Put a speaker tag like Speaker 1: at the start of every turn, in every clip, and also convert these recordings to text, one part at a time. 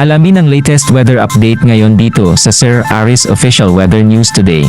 Speaker 1: Alamin ang latest weather update ngayon dito sa Sir Aris Official Weather News Today.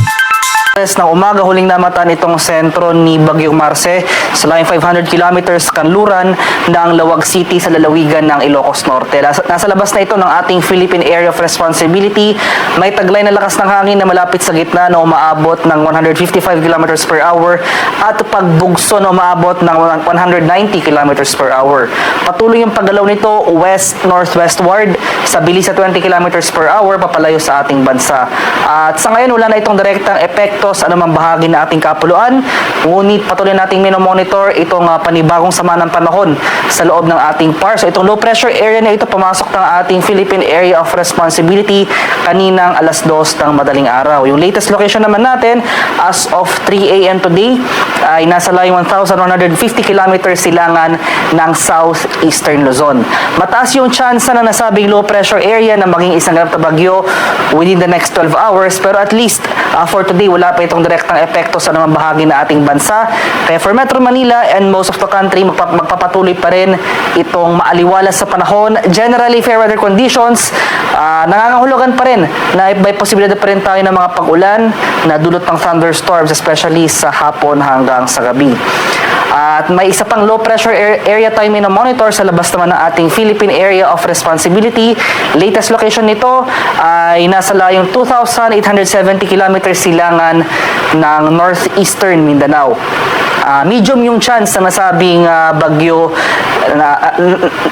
Speaker 2: Ng umaga, huling namatan itong sentro ni Bagyong Marce sa layong 500 kilometers kanluran ng Lawag City sa lalawigan ng Ilocos Norte. Nasa labas na ito ng ating Philippine Area of Responsibility. May taglay na lakas ng hangin na malapit sa gitna na umaabot ng 155 kilometers per hour at pagbugso na umaabot ng 190 kilometers per hour. Patuloy yung paggalaw nito west-northwestward sa bilis sa 20 kilometers per hour papalayo sa ating bansa. At sa ngayon, wala na itong direktang epekto sa anumang bahagi ng ating kapuluan, ngunit patuloy nating minomonitor itong panibagong sama ng panahon sa loob ng ating PAR. So itong low pressure area na ito pumasok ng ating Philippine Area of Responsibility kaninang alas 2 ng madaling araw. Yung latest location naman natin as of 3 a.m. today ay nasa layong 1,150 kilometers silangan ng southeastern Luzon. Mataas yung chance na nasabing low pressure area na maging isang ganap na bagyo within the next 12 hours, pero at least for today wala pa itong direktang epekto sa mga bahagi na ating bansa. Kaya for Metro Manila and most of the country, magpapatuloy pa rin itong maaliwalas sa panahon. Generally, fair weather conditions, nangangahulugan pa rin na may posibilidad pa rin tayo ng mga pag-ulan na dulot ng thunderstorms, especially sa hapon hanggang sa gabi. At may isa pang low pressure area tayo monitor sa labas naman ng ating Philippine Area of Responsibility. Latest location nito ay nasa layong 2,870 kilometers silangan ng northeastern Mindanao. Medium yung chance na nasabing bagyo,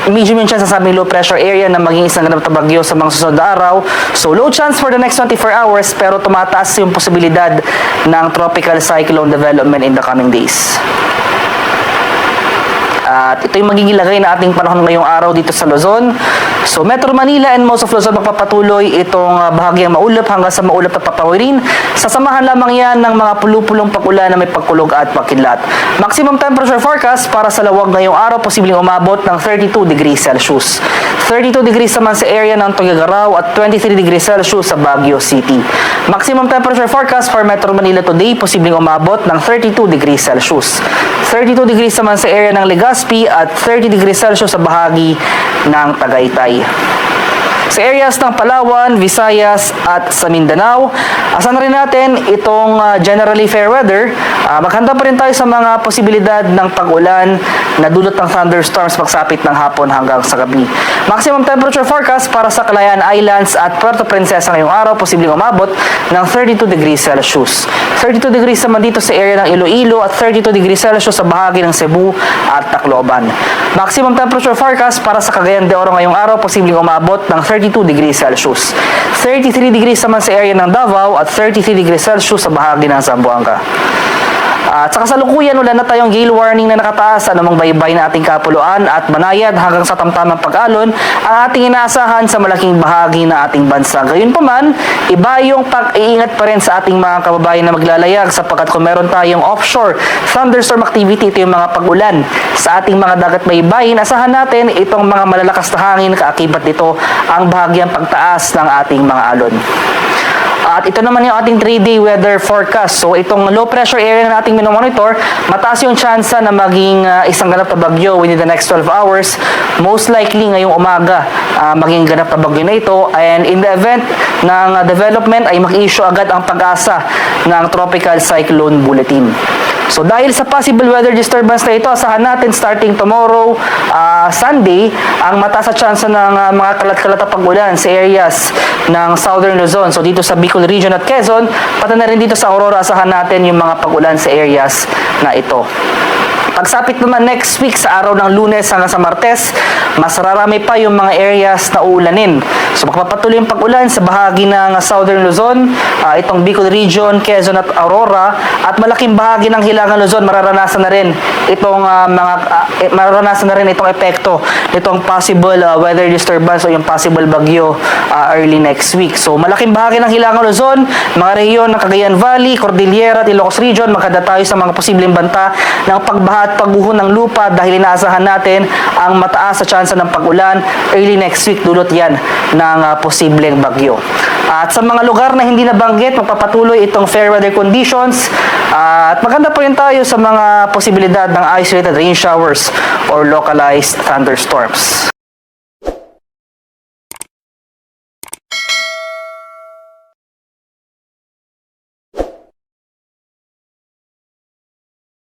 Speaker 2: medium yung chance na nasabing low pressure area na maging isang ganap na bagyo sa mga susunod na araw. So low chance for the next 24 hours, pero tumataas yung posibilidad ng tropical cyclone development in the coming days. At ito yung magiging lagay na ating panahon ngayong araw dito sa Luzon. So Metro Manila and most of Luzon magpapatuloy itong bahagyang maulap hanggang sa maulap na papawirin. Sasamahan lamang yan ng mga pulupulong pag-ulan na may pagkulog at pagkidlat. Maximum temperature forecast para sa Lawag ngayong araw, posibleng umabot ng 32 degrees Celsius. 32 degrees naman sa area ng Tuguegarao at 23 degrees Celsius sa Baguio City. Maximum temperature forecast for Metro Manila today, posibleng umabot ng 32 degrees Celsius. 32 degrees naman sa area ng Legazpi at 30 degrees Celsius sa bahagi ng Tagaytay. Sa areas ng Palawan, Visayas at sa Mindanao, asan rin natin itong generally fair weather. Maghanda pa rin tayo sa mga posibilidad ng pag-ulan na dulot ng thunderstorms pagsapit ng hapon hanggang sa gabi. Maximum temperature forecast para sa Calayan Islands at Puerto Princesa ngayong araw, posibleng umabot ng 32 degrees Celsius. 32 degrees naman dito sa area ng Iloilo at 32 degrees Celsius sa bahagi ng Cebu at Tacloban. Maximum temperature forecast para sa Cagayan de Oro ngayong araw, posibleng umabot ng 32 degrees Celsius. 33 degrees naman sa area ng Davao at 33 degrees Celsius sa bahagi ng Zamboanga. At sa kasalukuyan, wala na tayong gale warning na nakataas sa anumang baybay na ating kapuluan at banayad hanggang sa tamtamang pag-alon ang ating inaasahan sa malaking bahagi na ating bansa. Gayunpaman, iba yung pag-iingat pa rin sa ating mga kababayan na maglalayag sapagkat kung meron tayong offshore thunderstorm activity, ito yung mga pag-ulan sa ating mga dagat baybayin, asahan natin itong mga malalakas na hangin, kaakibat nito ang bahagyang pagtaas ng ating mga alon. At ito naman yung ating 3-day weather forecast. So itong low pressure area na nating minomonitor, mataas yung chance na maging isang ganap na bagyo within the next 12 hours. Most likely ngayong umaga maging ganap na bagyo na ito. And in the event ng development ay mag-issue agad ang Pag-asa ng Tropical Cyclone Bulletin. So dahil sa possible weather disturbance na ito, asahan natin starting tomorrow, Sunday, ang mataas na chance ng mga kalat-kalat na pag-ulan sa areas ng Southern Luzon. So dito sa Bicol Region at Quezon, pati na rin dito sa Aurora, asahan natin yung mga pag-ulan sa areas na ito. Pagsapit naman next week sa araw ng Lunes hanggang sa Martes, mas rarami pa yung mga areas na uulanin. So magpapatuloy yung pag-ulan sa bahagi ng Southern Luzon, itong Bicol Region, Quezon at Aurora, at malaking bahagi ng Hilangan Luzon mararanasan na rin itong epekto nitong possible weather disturbance o yung possible bagyo early next week. So malaking bahagi ng Hilangan Luzon, mga rehiyon ng Cagayan Valley, Cordillera at Ilocos Region, magkada tayo sa mga posibleng banta ng pagbaha at pagguho ng lupa dahil inaasahan natin ang mataas sa tsansa ng pag-ulan early next week, dulot yan ng posibleng bagyo. At sa mga lugar na hindi nabanggit, magpapatuloy itong fair weather conditions at maganda pa rin tayo sa mga posibilidad ng isolated rain showers or localized thunderstorms.